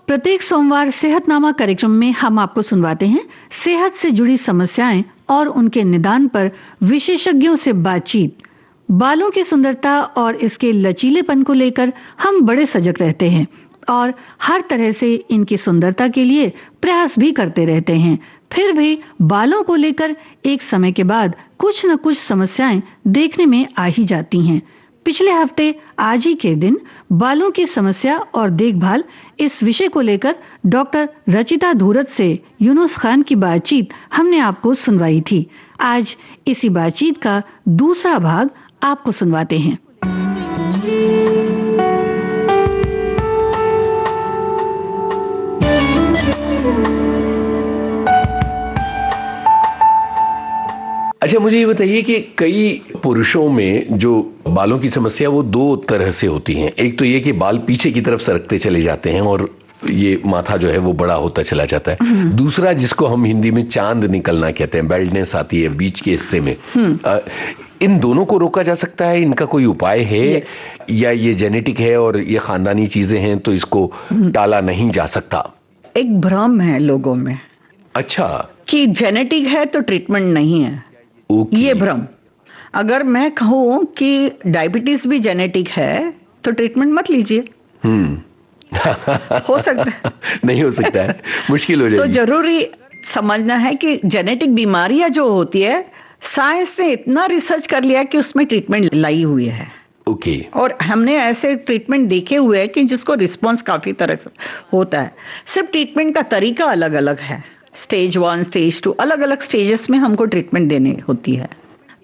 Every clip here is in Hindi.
प्रत्येक सोमवार सेहतनामा कार्यक्रम में हम आपको सुनवाते हैं सेहत से जुड़ी समस्याएं और उनके निदान पर विशेषज्ञों से बातचीत। बालों की सुंदरता और इसके लचीलेपन को लेकर हम बड़े सजग रहते हैं और हर तरह से इनकी सुंदरता के लिए प्रयास भी करते रहते हैं। फिर भी बालों को लेकर एक समय के बाद कुछ न कुछ समस्याएं देखने में आ ही जाती हैं। पिछले हफ्ते आज ही के दिन बालों की समस्या और देखभाल इस विषय को लेकर डॉक्टर रचिता धूरत से यूनुस खान की बातचीत हमने आपको सुनवाई थी। आज इसी बातचीत का दूसरा भाग आपको सुनवाते हैं। अच्छा, मुझे ये बताइए कि कई पुरुषों में जो बालों की समस्या वो दो तरह से होती हैं। एक तो ये कि बाल पीछे की तरफ सरकते चले जाते हैं और ये माथा जो है वो बड़ा होता चला जाता है। दूसरा, जिसको हम हिंदी में चांद निकलना कहते हैं, बेल्डनेस आती है बीच के हिस्से में। इन दोनों को रोका जा सकता है? इनका कोई उपाय है? या ये जेनेटिक है और ये खानदानी चीजें हैं तो इसको टाला नहीं जा सकता? एक भ्रम है लोगों में। अच्छा, कि जेनेटिक है तो ट्रीटमेंट नहीं है। ये भ्रम। अगर मैं कहूँ कि डायबिटीज भी जेनेटिक है तो ट्रीटमेंट मत लीजिए। हो सकता है? नहीं हो सकता है, मुश्किल हो जाएगी। तो जरूरी समझना है कि जेनेटिक बीमारियां जो होती है, साइंस ने इतना रिसर्च कर लिया कि उसमें ट्रीटमेंट लाई हुई है। ओके। और हमने ऐसे ट्रीटमेंट देखे हुए हैं कि जिसको रिस्पॉन्स काफी तरह से होता है। सिर्फ ट्रीटमेंट का तरीका अलग अलग है। स्टेज 1, स्टेज 2, अलग अलग स्टेजेस में हमको ट्रीटमेंट देनी होती है।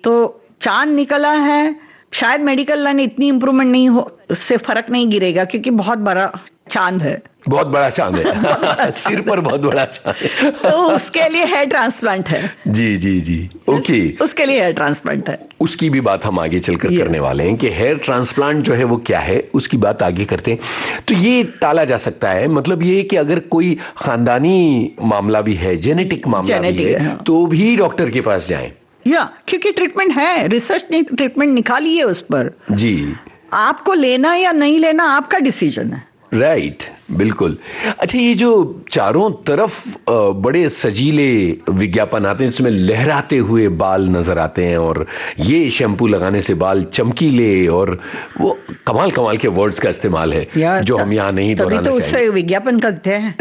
तो चांद निकला है, शायद मेडिकल लाइन इतनी इंप्रूवमेंट नहीं हो, उससे फर्क नहीं गिरेगा क्योंकि बहुत बड़ा चांद है। बहुत बड़ा चांद है। सिर पर बहुत बड़ा चांद है। तो उसके लिए हेयर ट्रांसप्लांट है। जी जी जी, ओके। उसके लिए हेयर ट्रांसप्लांट है। उसकी भी बात हम आगे चलकर करने वाले हैं कि हेयर ट्रांसप्लांट जो है वो क्या है, उसकी बात आगे करते हैं। तो ये टाला जा सकता है, मतलब ये कि अगर कोई खानदानी मामला भी है, जेनेटिक मामला भी है, तो भी डॉक्टर के पास जाएं। क्योंकि ट्रीटमेंट है, रिसर्च ने ट्रीटमेंट निकाली है उस पर। जी, आपको लेना या नहीं लेना आपका डिसीजन है। राइट, बिल्कुल। अच्छा, ये जो चारों तरफ बड़े सजीले विज्ञापन आते हैं, इसमें लहराते हुए बाल नजर आते हैं और ये शैम्पू लगाने से बाल चमकीले, और वो कमाल कमाल के वर्ड्स का इस्तेमाल है जो हम यहाँ नहीं दोहराना चाहेंगे। तो उससे विज्ञापन करते हैं।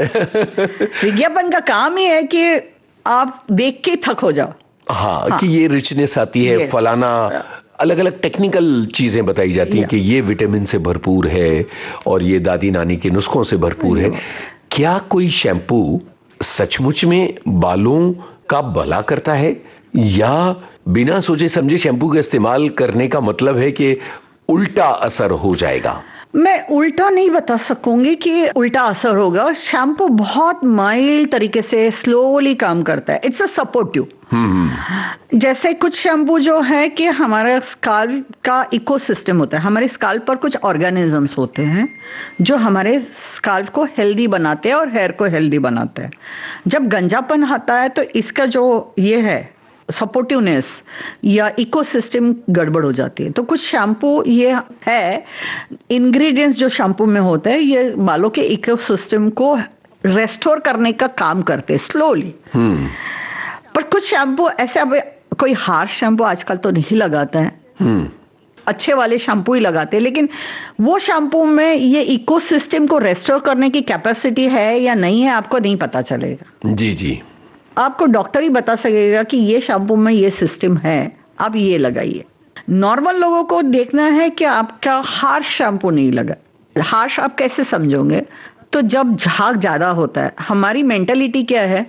विज्ञापन का काम ही है कि आप देख के थक हो जाओ। हाँ, कि ये रिचनेस आती है, फलाना अलग अलग टेक्निकल चीजें बताई जाती हैं कि ये विटामिन से भरपूर है और ये दादी नानी के नुस्खों से भरपूर है। क्या कोई शैम्पू सचमुच में बालों का भला करता है, या बिना सोचे समझे शैम्पू का इस्तेमाल करने का मतलब है कि उल्टा असर हो जाएगा? मैं उल्टा नहीं बता सकूंगी कि उल्टा असर होगा। शैम्पू बहुत माइल्ड तरीके से स्लोली काम करता है। It's a supportive. जैसे कुछ शैम्पू जो है कि हमारा स्काल्प का इकोसिस्टम होता है, हमारे स्काल्प पर कुछ ऑर्गेनिजम्स होते हैं जो हमारे स्काल्प को हेल्दी बनाते हैं और हेयर को हेल्दी बनाते हैं। जब गंजापन आता है तो इसका जो ये है सपोर्टिवनेस या इकोसिस्टम गड़बड़ हो जाती है। तो कुछ शैम्पू ये है, इंग्रेडिएंट्स जो शैम्पू में होते हैं ये बालों के इकोसिस्टम को रेस्टोर करने का काम करते हैं स्लोली। पर कुछ शैम्पू ऐसे, अब कोई हार्श शैम्पू आजकल तो नहीं लगाता है, अच्छे वाले शैम्पू ही लगाते हैं, लेकिन वो शैम्पू में ये इकोसिस्टम को रेस्टोर करने की कैपेसिटी है या नहीं है आपको नहीं पता चलेगा। जी जी, आपको डॉक्टर ही बता सकेगा कि ये शैम्पू में ये सिस्टम है, आप ये लगाइए। नॉर्मल लोगों को देखना है कि आपका हार्श शैम्पू नहीं लगा। हार्श आप कैसे समझोगे? तो जब झाग ज्यादा होता है, हमारी मेंटालिटी क्या है,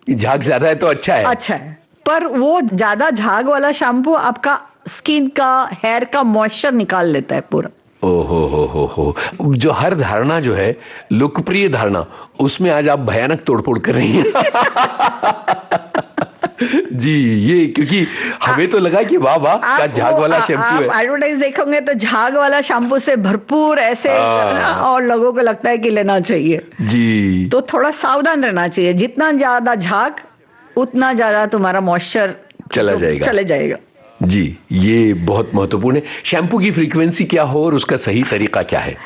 झाग ज्यादा है तो अच्छा है। अच्छा है, पर वो ज्यादा झाग वाला शैम्पू आपका स्किन का, हेयर का मॉइस्चर निकाल लेता है पूरा। हो, जो हर धारणा जो है लोकप्रिय धारणा, उसमें आज आप भयानक तोड़फोड़ कर रही हैं। जी, ये क्योंकि हमें तो लगा कि वाह वाह क्या झाग वाला शैम्पू है। आप एडवर्टाइज देखोगे तो झाग वाला शैम्पू से भरपूर ऐसे, और लोगों को लगता है कि लेना चाहिए। जी, तो थोड़ा सावधान रहना चाहिए। जितना ज्यादा झाग उतना ज्यादा तुम्हारा मॉइस्चर चला जाएगा। जी, ये बहुत महत्वपूर्ण है। शैम्पू की फ्रीक्वेंसी क्या हो और उसका सही तरीका क्या है?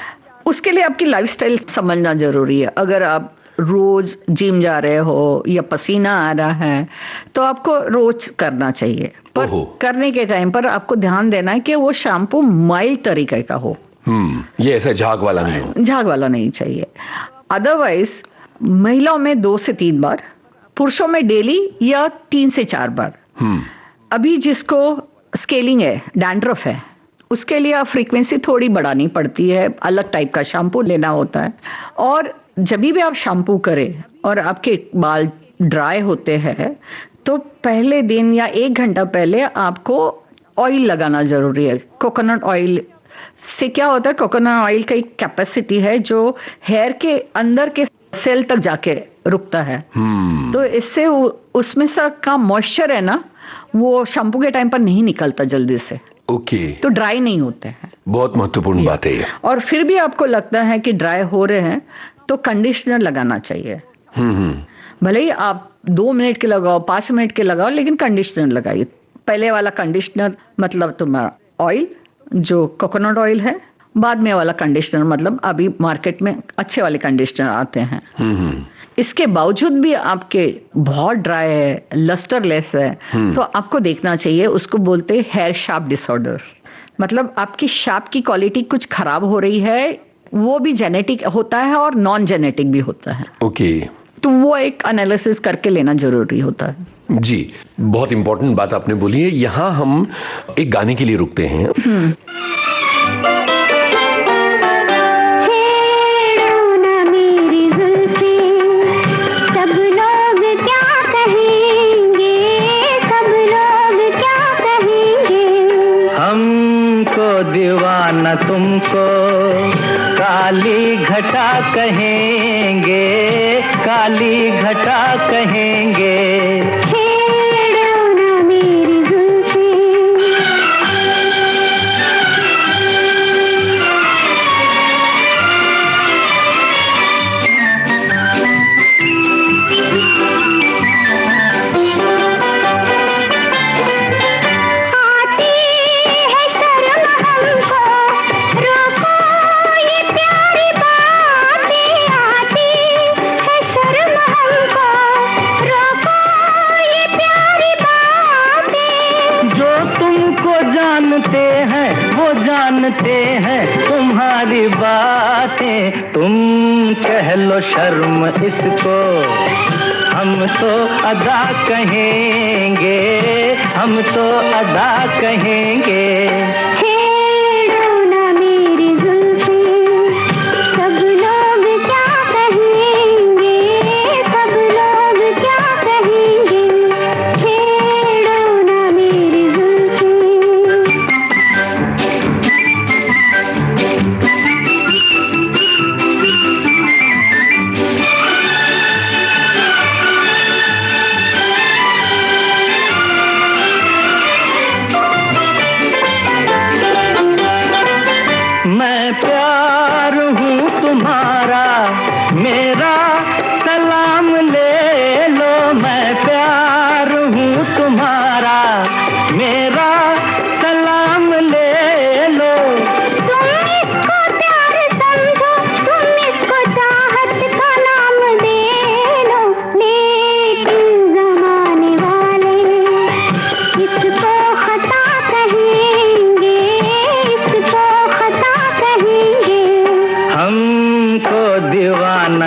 उसके लिए आपकी लाइफस्टाइल समझना जरूरी है। अगर आप रोज जिम जा रहे हो या पसीना आ रहा है तो आपको रोज करना चाहिए, पर करने के टाइम पर आपको ध्यान देना है कि वो शैम्पू माइल्ड तरीके का हो। ये ऐसा झाग वाला नहीं हो, झाग वाला नहीं चाहिए। अदरवाइज महिलाओं में 2 से 3 बार, पुरुषों में डेली या 3 से 4 बार। अभी जिसको स्केलिंग है, डैंड्रफ है, उसके लिए आप फ्रीक्वेंसी थोड़ी बढ़ानी पड़ती है, अलग टाइप का शैम्पू लेना होता है। और जब भी आप शैम्पू करें और आपके बाल ड्राई होते हैं तो पहले दिन या 1 घंटा पहले आपको ऑयल लगाना जरूरी है। कोकोनट ऑयल से क्या होता है, कोकोनट ऑयल का एक कैपेसिटी है जो हेयर के अंदर के सेल तक जाके रुकता है। तो इससे उसमें से का मॉइस्चर है ना, वो शैम्पू के टाइम पर नहीं निकलता जल्दी से। तो ड्राई नहीं होते हैं। बहुत महत्वपूर्ण बात है ये। और फिर भी आपको लगता है कि ड्राई हो रहे हैं तो कंडीशनर लगाना चाहिए। भले ही आप 2 मिनट के लगाओ, 5 मिनट के लगाओ, लेकिन कंडीशनर लगाइए। पहले वाला कंडीशनर मतलब तुम्हारा ऑयल जो कोकोनट ऑयल है, बाद में वाला कंडीशनर मतलब अभी मार्केट में अच्छे वाले कंडीशनर आते हैं। इसके बावजूद भी आपके बहुत ड्राई है, लस्टरलेस है, तो आपको देखना चाहिए। उसको बोलते हैं हेयर शार्प डिसऑर्डर्स, मतलब आपकी शार्प की क्वालिटी कुछ खराब हो रही है। वो भी जेनेटिक होता है और नॉन जेनेटिक भी होता है। तो वो एक एनालिसिस करके लेना जरूरी होता है। जी, बहुत इंपॉर्टेंट बात आपने बोली है। यहाँ हम एक गाने के लिए रुकते हैं। दीवाना तुमको काली घटा कहेंगे, काली घटा कहेंगे। छेड़ो ना मेरी जानते हैं तुम्हारी बातें। तुम कह लो शर्म इसको, हम तो अदा कहेंगे, हम तो अदा कहेंगे।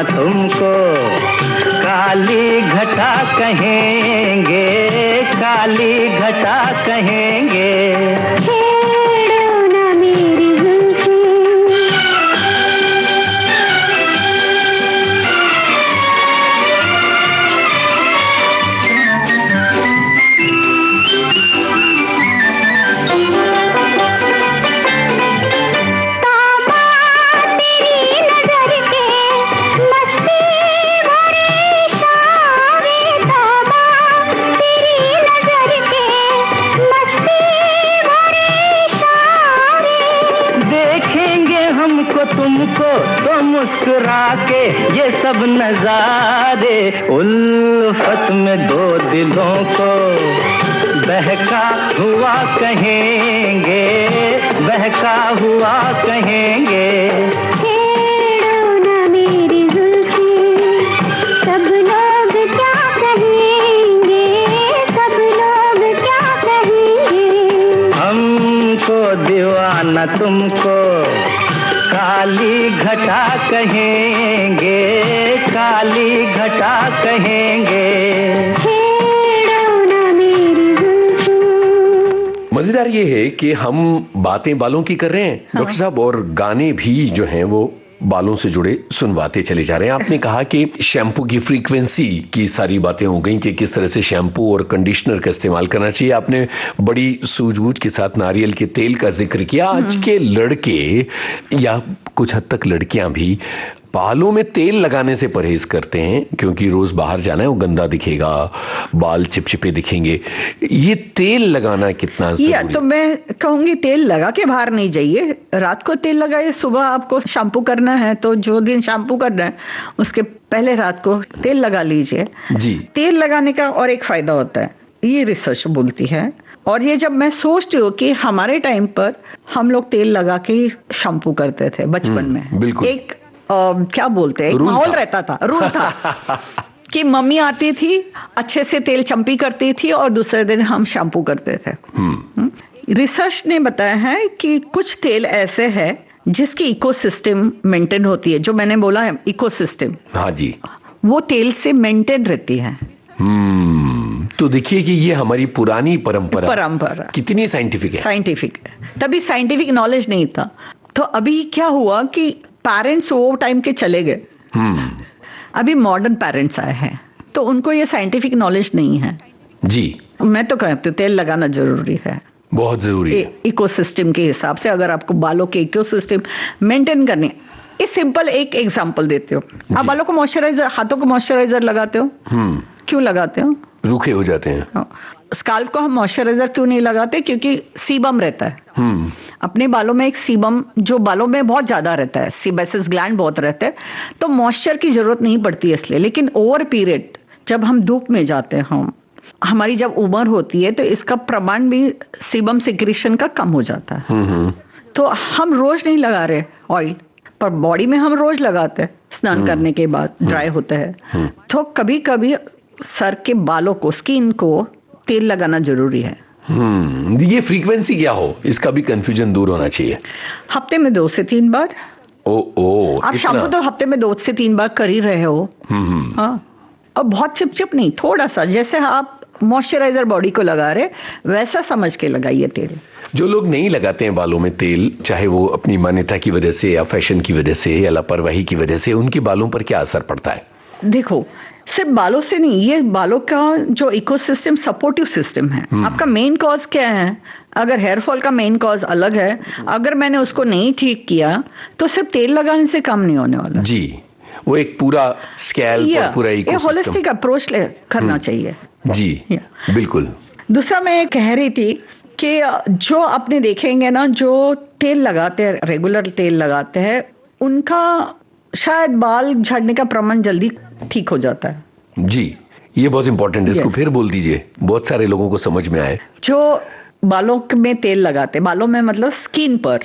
तुमको काली घटा कहेंगे, काली घटा कहेंगे। तुमको तो मुस्कुरा के ये सब नजारे, उल्फत में 2 दिलों को बहका हुआ कहेंगे, बहका हुआ कहेंगे। मजेदार ये है कि हम बातें बालों की कर रहे हैं डॉक्टर साहब, और गाने भी जो हैं वो बालों से जुड़े सुनवाते चले जा रहे हैं। आपने कहा कि शैम्पू की फ्रीक्वेंसी की सारी बातें हो गई कि किस तरह से शैम्पू और कंडीशनर का इस्तेमाल करना चाहिए। आपने बड़ी सूझबूझ के साथ नारियल के तेल का जिक्र किया। आज के लड़के या कुछ हद तक लड़कियां भी बालों में तेल लगाने से परहेज करते हैं, क्योंकि रोज बाहर जाना है, वो गंदा दिखेगा, बाल चिपचिपे दिखेंगे। ये तेल लगाना कितना जरूरी है? तो मैं कहूंगी तेल लगा के बाहर नहीं जाइए, रात को तेल लगाइए। सुबह आपको शैम्पू करना है तो जो दिन शैम्पू करना है उसके पहले रात को तेल लगा लीजिए जी। तेल लगाने का और एक फायदा होता है, ये रिसर्च बोलती है, और ये जब मैं सोचती हूँ कि हमारे टाइम पर हम लोग तेल लगा के शैम्पू करते थे बचपन में। बिल्कुल। एक क्या बोलते हैं, एक माहौल रहता था, रूल था कि मम्मी आती थी, अच्छे से तेल चंपी करती थी और दूसरे दिन हम शैम्पू करते थे। रिसर्च ने बताया है कि कुछ तेल ऐसे हैं जिसकी इकोसिस्टम मेंटेन होती है, जो मैंने बोला है इकोसिस्टम, हाँ जी, वो तेल से मेंटेन रहती है। तो देखिए कि ये हमारी पुरानी परंपरा कितनी साइंटिफिक है। साइंटिफिक है, तभी साइंटिफिक नॉलेज नहीं था। तो अभी क्या हुआ कि पेरेंट्स वो टाइम के चले गए, अभी मॉडर्न पेरेंट्स आए हैं, तो उनको ये साइंटिफिक नॉलेज नहीं है जी। मैं तो कहती हूँ तेल लगाना जरूरी है, बहुत जरूरी है। इकोसिस्टम के हिसाब से, अगर आपको बालों के इकोसिस्टम मेंटेन करनी है। इस सिंपल एक एग्जांपल देते हो, आप बालों को मॉइस्चराइजर, हाथों को मॉइस्चराइजर लगाते हो, क्यों लगाते हो? रूखे हो जाते हैं। स्काल्प को हम मॉइस्चराइजर क्यों नहीं लगाते? क्योंकि सीबम रहता है अपने बालों में, एक सीबम जो बालों में बहुत ज्यादा रहता है, सीबेसिस ग्लैंड बहुत रहते हैं, तो मॉइस्चर की जरूरत नहीं पड़ती है इसलिए। लेकिन ओवर पीरियड जब हम धूप में जाते हैं, हमारी जब उम्र होती है, तो इसका प्रमाण भी सीबम सिक्रीशन का कम हो जाता है। तो हम रोज नहीं लगा रहे ऑयल, पर बॉडी में हम रोज लगाते हैं स्नान करने के बाद, ड्राई होते हैं। तो कभी कभी सर के बालों को, स्किन को तेल लगाना जरूरी है। ये फ्रीक्वेंसी क्या हो, इसका भी कंफ्यूजन दूर होना चाहिए। हफ्ते में 2 से 3 बार। आप शैम्पू तो हफ्ते में 2 से 3 बार कर ही रहे हो। हाँ, और बहुत चिपचिप नहीं, थोड़ा सा, जैसे आप मॉइस्चराइजर बॉडी को लगा रहे वैसा समझ के लगाइए तेल। जो लोग नहीं लगाते हैं बालों में तेल, चाहे वो अपनी मान्यता की वजह से या फैशन की वजह से या लापरवाही की वजह से, उनके बालों पर क्या असर पड़ता है? देखो, सिर्फ बालों से नहीं, ये बालों का जो इकोसिस्टम सपोर्टिव सिस्टम है। आपका मेन कॉज क्या है? अगर हेयर फॉल का मेन कॉज अलग है, अगर मैंने उसको नहीं ठीक किया तो सिर्फ तेल लगाने से काम नहीं होने वाला जी। वो एक पूरा स्कैल्प और पूरा इकोसिस्टम, होलिस्टिक अप्रोच करना चाहिए जी। बिल्कुल। दूसरा मैं कह रही थी कि जो आपने देखेंगे ना, जो तेल लगाते हैं, रेगुलर तेल लगाते हैं, उनका शायद बाल झड़ने का प्रमाण जल्दी ठीक हो जाता है जी। ये बहुत इंपॉर्टेंट है, इसको फिर बोल दीजिए, बहुत सारे लोगों को समझ में आए। जो बालों में तेल लगाते हैं, बालों में मतलब स्किन पर,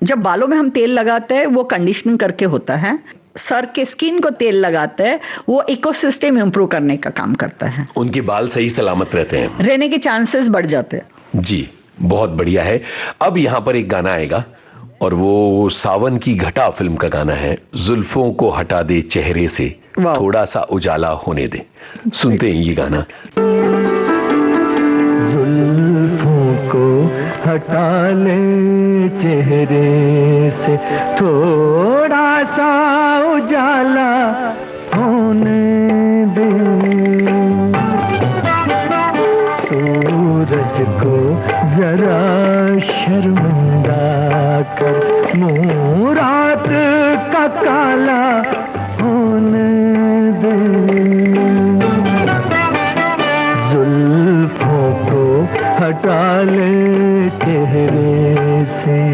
जब बालों में हम तेल लगाते हैं वो कंडीशनिंग करके होता है। सर के स्किन को तेल लगाते हैं, वो इकोसिस्टम इंप्रूव करने का काम करता है, उनके बाल सही सलामत रहने के चांसेस बढ़ जाते हैं जी। बहुत बढ़िया है। अब यहाँ पर एक गाना आएगा और वो सावन की घटा फिल्म का गाना है, जुल्फों को हटा दे चेहरे से, थोड़ा सा उजाला होने दे। सुनते हैं ये गाना। जुल्फों को हटा ले चेहरे से, थोड़ा सा उजाला होने दे, सूरज को जरा शर्मिंदा कर, मुँह रात का काला होने दे, जुल्फों को हटा ले चेहरे से।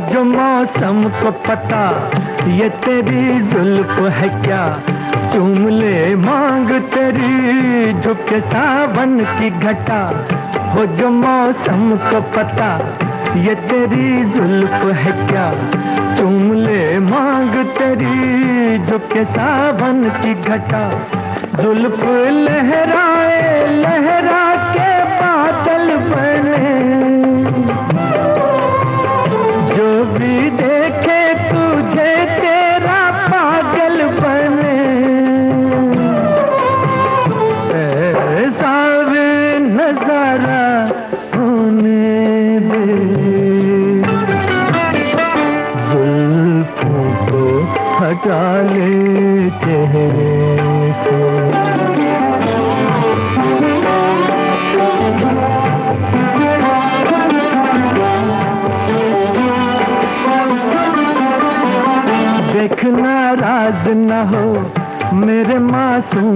जो मौसम को पता ये तेरी जुल्फ है क्या, चूम ले मांग तेरी झुके सावन की घटा। हो जो मौसम को पता ये तेरी जुल्फ है क्या, चूम ले मांग तेरी झुके सावन की घटा। जुल्फ लहराए लहरा के बादल बने,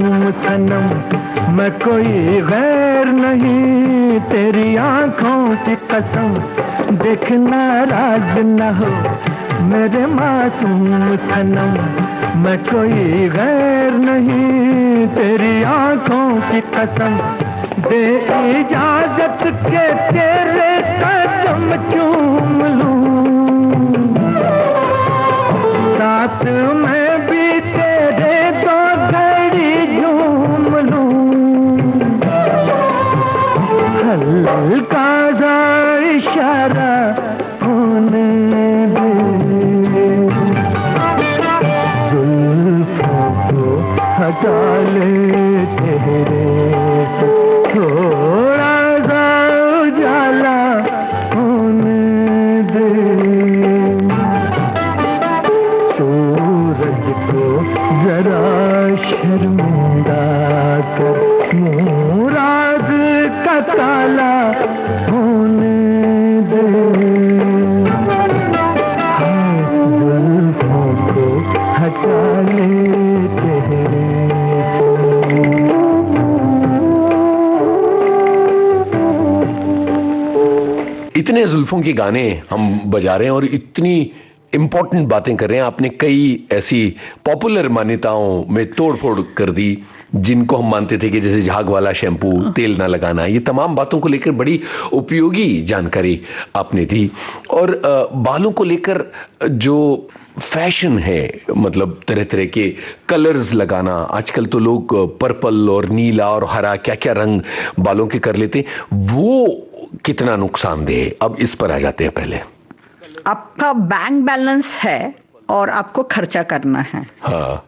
मासूम सनम, मैं कोई गैर नहीं, तेरी आंखों की कसम, देखना राज न हो मेरे मासूम सनम, मैं कोई गैर नहीं, तेरी आंखों की कसम, दे इजाजत के तेरे कदम चूम लूं, साथ मैं भी तेरे दो घड़ी झूम लूं, हल्का सा इशारा होने दे, जुल्फों को हटा ले तेरे से, थोड़ा सा उजाला होने दे, सूरज को जरा शर्मिंदा कर, मुराद का ताला होने दे, जुल्फों को हटा ले तेरे से। इतने जुल्फों के गाने हम बजा रहे हैं और इतनी इंपॉर्टेंट बातें कर रहे हैं, आपने कई ऐसी पॉपुलर मान्यताओं में तोड़फोड़ कर दी जिनको हम मानते थे कि जैसे झाग वाला शैम्पू, तेल ना लगाना, ये तमाम बातों को लेकर बड़ी उपयोगी जानकारी आपने दी। और बालों को लेकर जो फैशन है, मतलब तरह तरह के कलर्स लगाना, आजकल तो लोग पर्पल और नीला और हरा क्या क्या रंग बालों के कर लेते हैं, वो कितना नुकसानदेह है, अब इस पर आ जाते हैं। पहले आपका बैंक बैलेंस है और आपको खर्चा करना है। हाँ,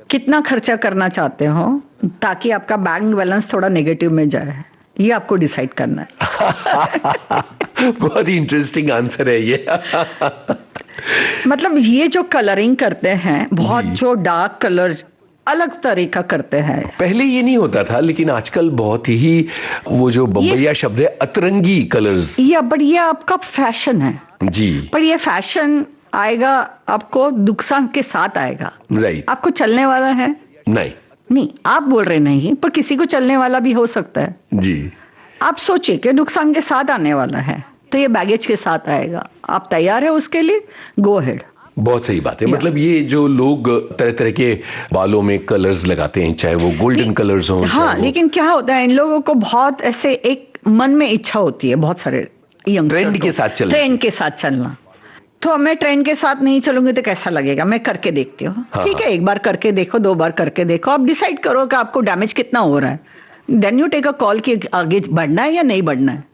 कितना खर्चा करना चाहते हो ताकि आपका बैंक बैलेंस थोड़ा नेगेटिव में जाए, ये आपको डिसाइड करना है। बहुत ही इंटरेस्टिंग आंसर है ये। मतलब ये जो कलरिंग करते हैं, बहुत जो डार्क कलर अलग तरीका करते हैं, पहले ये नहीं होता था, लेकिन आजकल बहुत ही वो जो बम्बैया शब्द है अतरंगी कलर्स, ये आपका फैशन है जी, पर ये फैशन आएगा आपको नुकसान के साथ आएगा। राइट, आपको चलने वाला है नहीं, आप बोल रहे नहीं, पर किसी को चलने वाला भी हो सकता है जी। आप सोचिए कि नुकसान के साथ आने वाला है, तो ये बैगेज के साथ आएगा। आप तैयार है उसके लिए? Go ahead. बहुत सही बात है। मतलब ये जो लोग तरह तरह के बालों में कलर्स लगाते हैं, चाहे वो गोल्डन कलर्स हों, हाँ, लेकिन क्या होता है, इन लोगों को बहुत ऐसे एक मन में इच्छा होती है, बहुत सारे यंग ट्रेंड के साथ चलना। तो मैं ट्रेंड के साथ नहीं चलूंगी तो कैसा लगेगा, मैं करके देखती हूँ। ठीक है, एक बार करके देखो, 2 बार करके देखो, आप डिसाइड करो कि आपको डैमेज कितना हो रहा है, then you take a call कि आगे बढ़ना है या नहीं बढ़ना है।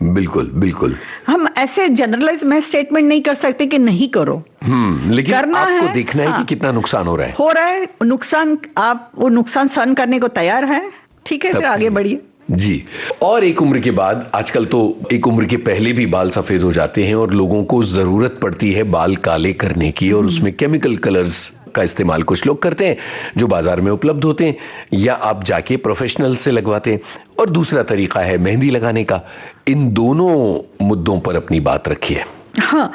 बिल्कुल बिल्कुल। हम ऐसे जनरलाइज में स्टेटमेंट नहीं कर सकते कि नहीं करो, लेकिन करना आपको है, देखना है कि कितना नुकसान हो रहा है नुकसान, आप वो नुकसान सहन करने को तैयार है, ठीक है, फिर आगे बढ़िए जी। और एक उम्र के बाद, आजकल तो एक उम्र के पहले भी बाल सफेद हो जाते हैं और लोगों को जरूरत पड़ती है बाल काले करने की, और उसमें केमिकल कलर्स का इस्तेमाल कुछ लोग करते हैं जो बाजार में उपलब्ध होते हैं, या आप जाके प्रोफेशनल से लगवाते हैं, और दूसरा तरीका है मेहंदी लगाने का। इन दोनों मुद्दों पर अपनी बात रखिए। हाँ,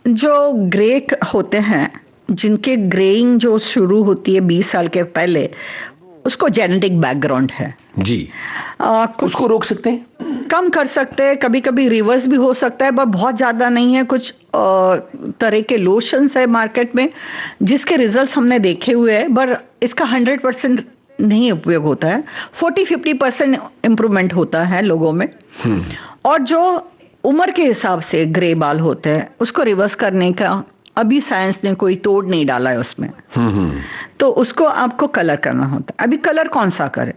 जो ग्रे होते हैं, जिनके ग्रेइंग जो शुरू होती है 20 साल के पहले, उसको जेनेटिक बैकग्राउंड है जी। उसको रोक सकते हैं, कम कर सकते हैं, कभी कभी रिवर्स भी हो सकता है, पर बहुत ज्यादा नहीं है। कुछ तरह के लोशंस है मार्केट में जिसके रिजल्ट्स हमने देखे हुए हैं, पर इसका 100% नहीं उपयोग होता है। 40-50% इम्प्रूवमेंट होता है लोगों में। और जो उम्र के हिसाब से ग्रे बाल होते हैं, उसको रिवर्स करने का अभी साइंस ने कोई तोड़ नहीं डाला है उसमें। तो उसको आपको कलर करना होता है। अभी कलर कौन सा करें?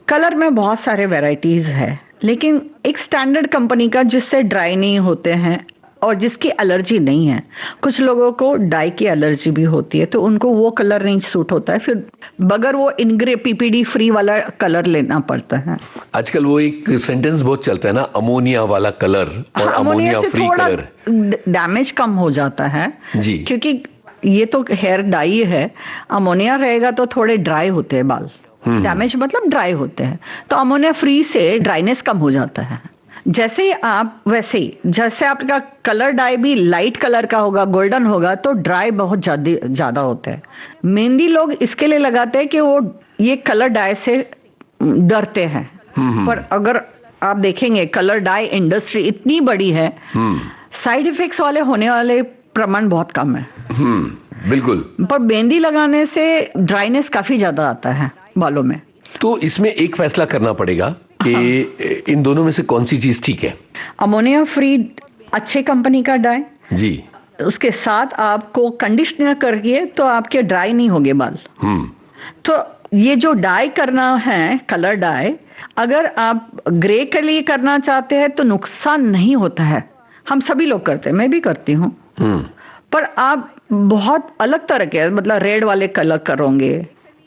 कलर में बहुत सारे वैरायटीज है, लेकिन एक स्टैंडर्ड कंपनी का जिससे ड्राई नहीं होते हैं और जिसकी एलर्जी नहीं है। कुछ लोगों को डाई की एलर्जी भी होती है, तो उनको वो कलर नहीं सूट होता है, फिर बगैर वो इनग्रे पीपीडी फ्री वाला कलर लेना पड़ता है। आजकल वो एक सेंटेंस बहुत चलता है ना, अमोनिया वाला कलर और अमोनिया फ्री कलर। डैमेज कम हो जाता है जी, क्योंकि ये तो हेयर डाई है। अमोनिया रहेगा तो थोड़े ड्राई होते हैं बाल, डैमेज मतलब ड्राई होते हैं, तो अमोनिया फ्री से ड्राइनेस कम हो जाता है। जैसे ही आप वैसे ही जैसे आपका कलर डाई भी लाइट कलर का होगा, गोल्डन होगा, तो ड्राई बहुत ज्यादा होता है। मेहंदी लोग इसके लिए लगाते हैं कि वो ये कलर डाई से डरते हैं। पर अगर आप देखेंगे कलर डाई इंडस्ट्री इतनी बड़ी है, साइड इफेक्ट्स वाले होने वाले प्रमाण बहुत कम है। बिल्कुल। पर मेहंदी लगाने से ड्राइनेस काफी ज्यादा आता है बालों में। तो इसमें एक फैसला करना पड़ेगा कि इन दोनों में से कौन सी चीज ठीक है। अमोनिया फ्री अच्छे कंपनी का डाई जी, उसके साथ आपको कंडीशनर करिए तो आपके ड्राई नहीं होंगे बाल। तो ये जो डाई करना है कलर डाई, अगर आप ग्रे के लिए करना चाहते हैं तो नुकसान नहीं होता है। हम सभी लोग करते हैं, मैं भी करती हूँ। पर आप बहुत अलग तरह के मतलब रेड वाले कलर करोगे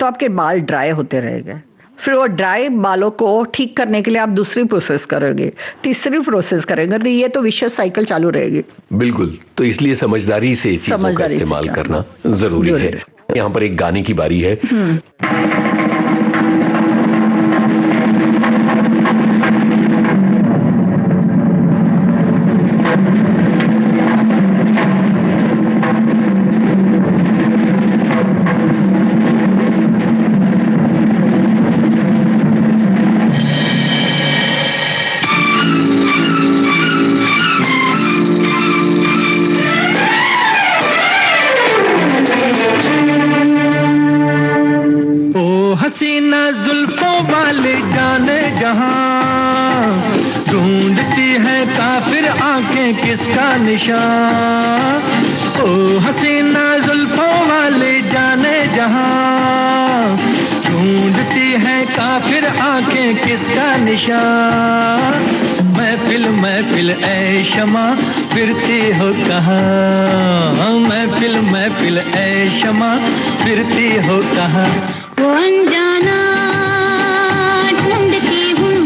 तो आपके बाल ड्राई होते रहेंगे। फिर वो ड्राई बालों को ठीक करने के लिए आप दूसरी प्रोसेस करोगे, तीसरी प्रोसेस करेंगे, तो ये तो विशेष साइकिल चालू रहेगी। बिल्कुल। तो इसलिए समझदारी से चीजों का इस्तेमाल करना जरूरी है। यहाँ पर एक गाने की बारी है। हसीना जुल्फों वाले जाने जहां ढूंढती है काफिर आंखें किसका निशान। ओ हसीना जुल्फों वाले जाने जहां ढूंढती है काफिर आंखें किसका निशान। महफिल महफिल ऐ शमा फिरती हो कहाँ, महफिल महफिल ऐ शमा फिरती हो कहाँ। वो अनजाना ढूंढती हूँ,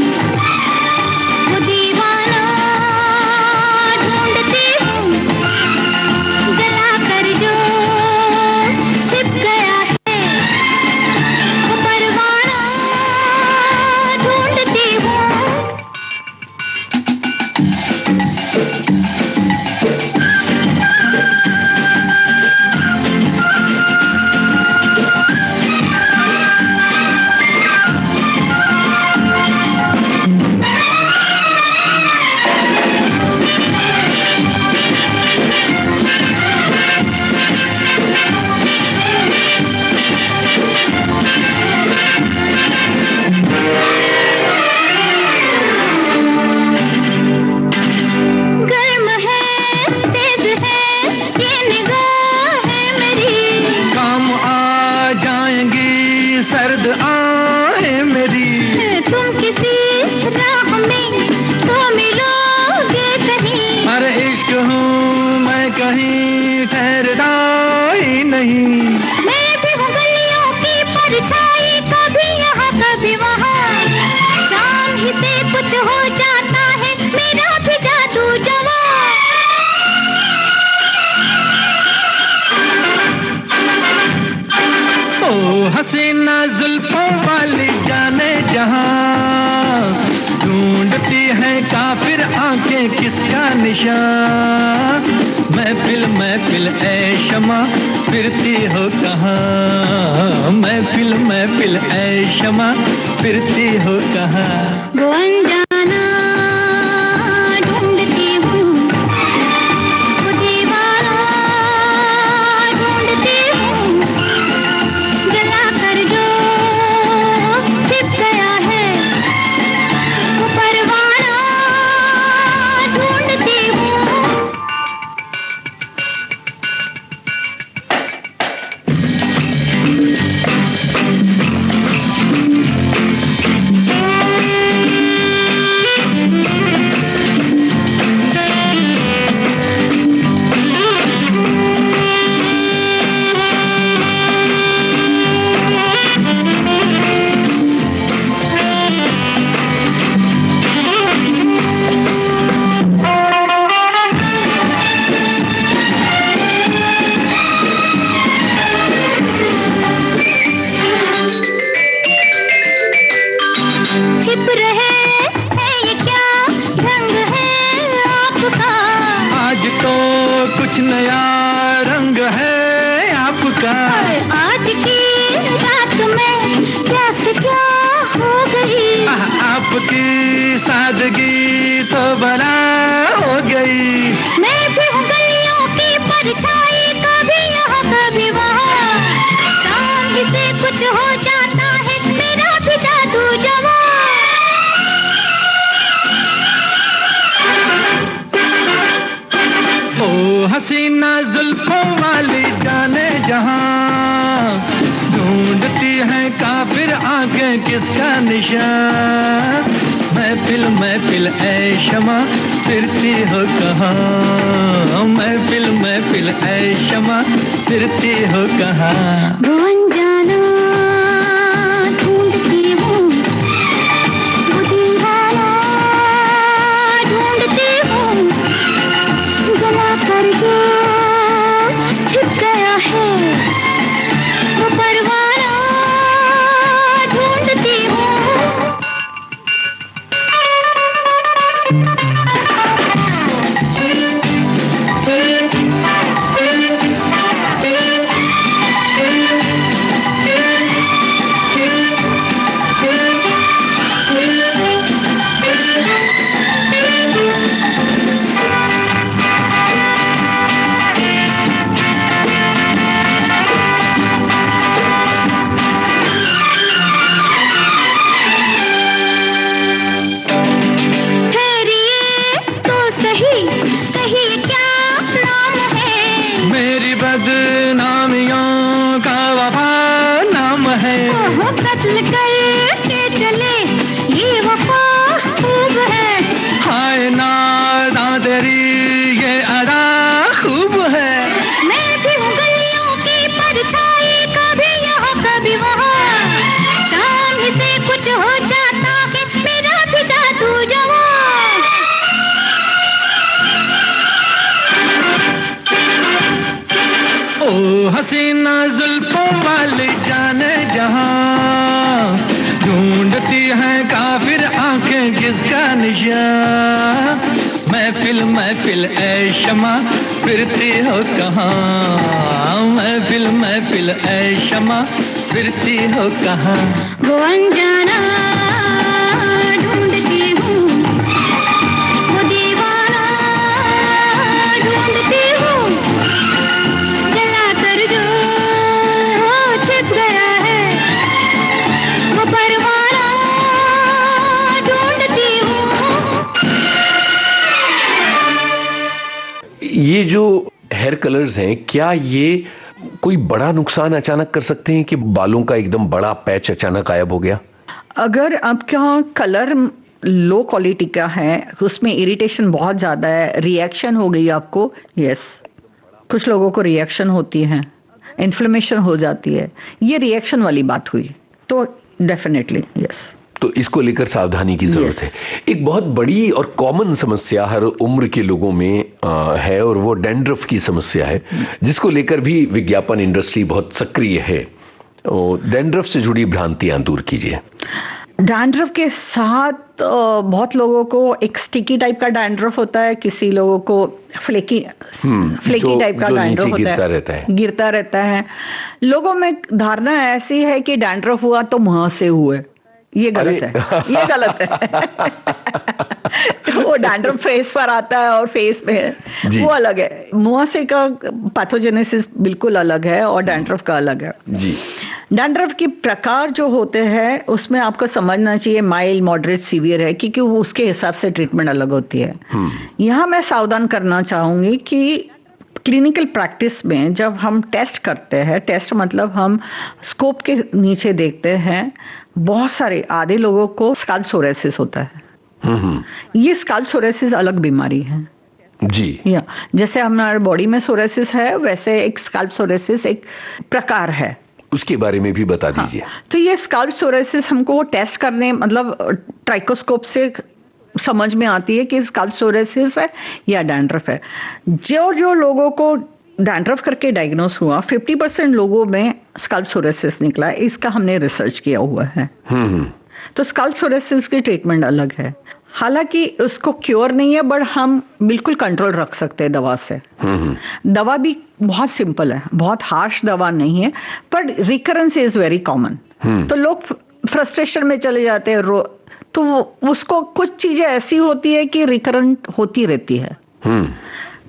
वो दीवाना ढूंढती हूँ, जला कर जो छिप गया है वो परवाना ढूंढती हूँ। हसीना जुल्फों वाली जाने जहां ढूंढती है काफिर आंखें किसका निशान। महफिल महफिल ऐ शमा फिरती हो कहाँ, महफिल महफिल ऐ शमा फिरती हो कहाँ। वो अनजाना ढूंढती हूँ, वो दीवाना ढूंढती हूँ, जला कर जो छिप गया है वो परवाना ढूंढती हूँ। आज की रात में क्या से क्या हो गई, आपकी सादगी तो बला हो गई। मैं भी हूँ गलियों की परछाई, कभी यहाँ कभी वहाँ, शाम ही से कुछ हो जाता है मेरा भी जादू जवां। ओ हसीना जुल्फों वाली जाने जहां, ढूंढती है काफिर आंखें किसका निशान। महफिल महफिल ऐ शमा फिरती हो कहाँ, महफिल महफिल ऐ शमा फिरती हो कहाँ। वो अनजाना ढूंढती हूँ, वो दीवाना ढूंढती हूँ, जला कर जो छिप गया है वो परवाना ढूंढती हूँ। हसीना जुल्फों वाली जाने जहां, ढूंढती है काफिर आंखें किसका निशान। महफिल महफिल ऐ शमा फिरती हो कहाँ, महफिल महफिल ऐ शमा फिरती हो कहाँ। वो अनजाना ढूंढती हूँ, वो दीवाना ढूंढती हूँ, जला कर जो छिप गया है वो परवाना ढूंढती हूँ। ये जो हेयर कलर्स हैं, क्या ये कोई बड़ा नुकसान अचानक कर सकते हैं कि बालों का एकदम बड़ा पैच अचानक गायब हो गया? अगर आपका कलर लो क्वालिटी का है, उसमें इरिटेशन बहुत ज्यादा है, रिएक्शन हो गई आपको, यस, कुछ लोगों को रिएक्शन होती है, इन्फ्लेमेशन हो जाती है, ये रिएक्शन वाली बात हुई तो डेफिनेटली यस। तो इसको लेकर सावधानी की जरूरत है। एक बहुत बड़ी और कॉमन समस्या हर उम्र के लोगों में है, और वो डैंड्रफ की समस्या है, जिसको लेकर भी विज्ञापन इंडस्ट्री बहुत सक्रिय है। डैंड्रफ से जुड़ी भ्रांतियां दूर कीजिए। डैंड्रफ के साथ बहुत लोगों को एक स्टिकी टाइप का डैंड्रफ होता है, किसी लोगों को फ्लेकी टाइप का डैंड्रफ होता है, गिरता रहता है। लोगों में धारणा ऐसी है कि डैंड्रफ हुआ तो मुंह से हुए, ये गलत है, ये गलत है। वो डैंड्रफ फेस पर आता है और फेस में वो अलग है, मुंह से का पैथोजेनेसिस बिल्कुल अलग है और डैंड्रफ का अलग है जी। डैंड्रफ के प्रकार जो होते हैं उसमें आपको समझना चाहिए माइल्ड, मॉडरेट, सीवियर है, क्योंकि उसके हिसाब से ट्रीटमेंट अलग होती है। यहाँ मैं सावधान करना चाहूंगी कि क्लिनिकल प्रैक्टिस में जब हम टेस्ट करते हैं, टेस्ट मतलब हम स्कोप के नीचे देखते हैं, बहुत सारे आधे लोगों को स्काल्प सोरेसिस होता है। ये स्काल्प सोरेसिस अलग बीमारी है जी, या जैसे हमारे बॉडी में सोरेसिस है वैसे एक स्काल्प सोरेसिस एक प्रकार है, उसके बारे में भी बता दीजिए। हाँ, तो ये स्काल्प सोरेसिस हमको टेस्ट करने मतलब ट्राइकोस्कोप से समझ में आती है कि स्काल्प सोरेसिस है या डैंड्रफ है। जो लोगों को डैंड्रफ करके डायग्नोस हुआ, 50% लोगों में स्काल्प सोरेसिस निकला, इसका हमने रिसर्च किया हुआ है। तो स्काल्प सोरेसिस की ट्रीटमेंट अलग है। हालांकि उसको क्योर नहीं है, बट हम बिल्कुल कंट्रोल रख सकते हैं दवा से। दवा भी बहुत सिंपल है, बहुत हार्श दवा नहीं है, पर रिकरेंस इज वेरी कॉमन। तो लोग फ्रस्ट्रेशन में चले जाते हैं, तो उसको कुछ चीजें ऐसी होती है कि रिकरेंट होती रहती है।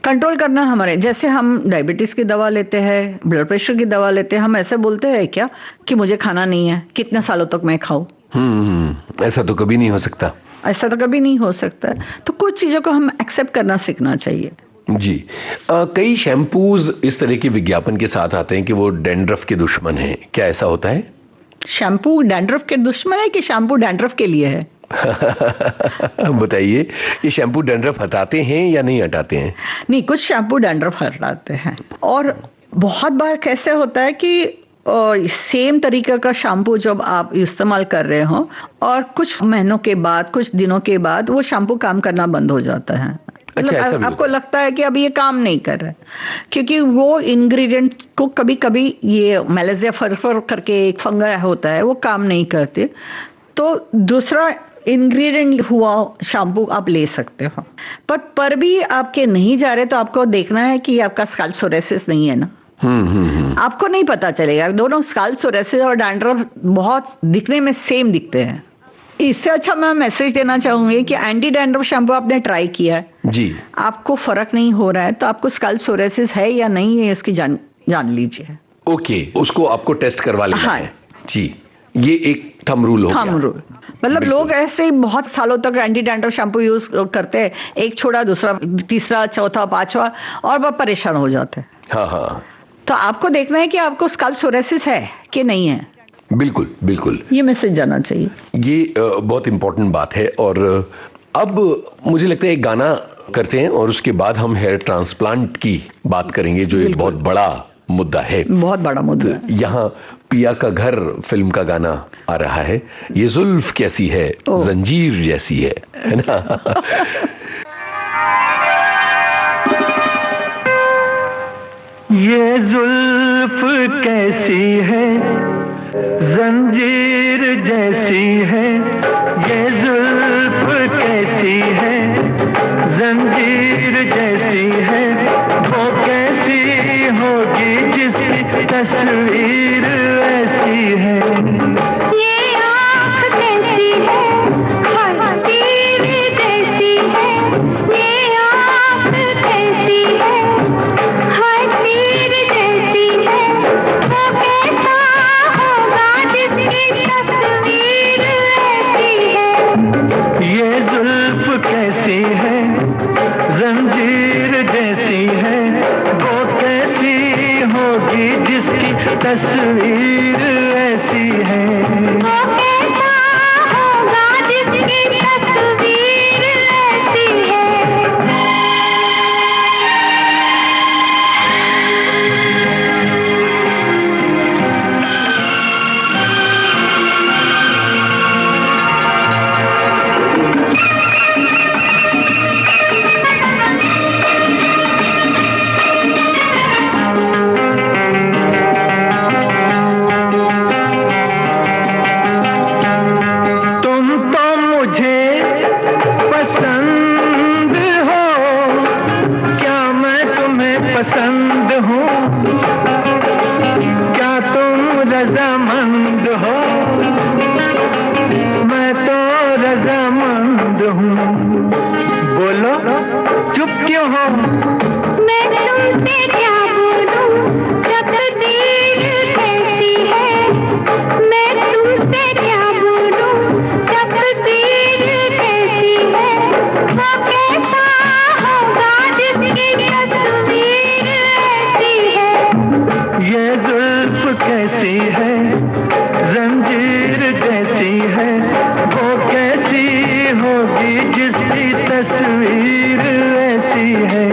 कंट्रोल करना हमारे, जैसे हम डायबिटीज की दवा लेते हैं, ब्लड प्रेशर की दवा लेते हैं, हम ऐसे बोलते हैं क्या कि मुझे खाना नहीं है, कितने सालों तक मैं खाऊं? ऐसा तो कभी नहीं हो सकता। ऐसा तो कभी नहीं हो सकता। तो कुछ चीजों को हम एक्सेप्ट करना सीखना चाहिए। जी। कई शैम्पूज इस तरह के विज्ञापन के साथ आते हैं कि वो डैंड्रफ के दुश्मन हैं, क्या ऐसा होता है? शैम्पू डैंड्रफ के दुश्मन है कि शैम्पू डैंड्रफ के लिए है? बताइए, ये शैम्पू डैंड्रफ हटाते हैं या नहीं हटाते हैं? नहीं, कुछ शैम्पू डैंड्रफ हटाते हैं, और बहुत बार कैसे होता है कि सेम तरीके का शैम्पू जब आप इस्तेमाल कर रहे हो और कुछ महीनों के बाद, कुछ दिनों के बाद वो शैम्पू काम करना बंद हो जाता है। अच्छा, आपको लगता है कि अब ये काम नहीं कर रहा है, क्योंकि वो इंग्रेडिएंट को कभी कभी ये मैलेजिया फरफर करके एक फंगा होता है, वो काम नहीं करते, तो दूसरा इंग्रेडिएंट हुआ शैम्पू आप ले सकते हो। पर भी आपके नहीं जा रहे, तो आपको देखना है कि आपका स्कैल्प सोरियासिस नहीं है ना। आपको नहीं पता चलेगा। दोनों स्कैल्प सोरियासिस और डैंड्रफ बहुत दिखने में सेम दिखते हैं। इससे अच्छा मैं मैसेज देना चाहूंगी कि एंटी डैंड्रफ शैम्पू आपने ट्राई किया है जी, आपको फर्क नहीं हो रहा है, तो आपको स्कैल्प सोरियासिस है या नहीं है इसकी जान लीजिए। ओके, उसको आपको टेस्ट करवा लेना हाँ। है। जी, ये एक थंब रूल हो गया। थंब रूल मतलब लोग ऐसे ही बहुत सालों तक एंटी डैंड्रफ शैम्पू यूज करते हैं, एक छोड़ा दूसरा, तीसरा, चौथा, पांचवा, और बहुत परेशान हो जाते हैं। हाँ। तो आपको देखना है कि आपको स्कैल्प सोरियासिस है कि नहीं है। बिल्कुल बिल्कुल, ये मैसेज जाना चाहिए। ये बहुत इंपॉर्टेंट बात है। और अब मुझे लगता है एक गाना करते हैं और उसके बाद हम हेयर ट्रांसप्लांट की बात करेंगे, जो एक बहुत बड़ा मुद्दा है। बहुत बड़ा मुद्दा। यहाँ पिया का घर फिल्म का गाना आ रहा है, ये जुल्फ कैसी है, जंजीर जैसी है ना? ये जुल्फ कैसी है, जंजीर जैसी है, ये जुल्फ कैसी है, जंजीर जैसी है, वो कैसी होगी जिसकी तस्वीर ऐसी है। ये आँख कैसी है, हर तीर जैसी है, ये आँख कैसी है, हर तीर जैसी है, वो कैसा होगा जिसकी तस्वीर ऐसी है। ये जुल्फ कैसी है, जंजीर जैसी है, वो कैसी होगी जिसकी तस्वीर ऐसी है। वो कैसा होगा जिसकी तस्वीर ऐसी है। तुम तो मुझे पसंद हो, क्या मैं तुम्हें पसंद हूँ? क्या तुम रजामंद हो? मैं तो रजामंद हूँ। बोलो चुप क्यों हो? मैं तुमसे क्या बोलूं, तकदीर कैसी है। मैं तुमसे क्या बोलूं, तकदीर कैसी है। वो कैसा होगा जिसकी तस्वीर ऐसी है। ये जुल्फ कैसी है, जंजीर जैसी है, वो कैसी होगी जिसकी तस्वीर ऐसी है।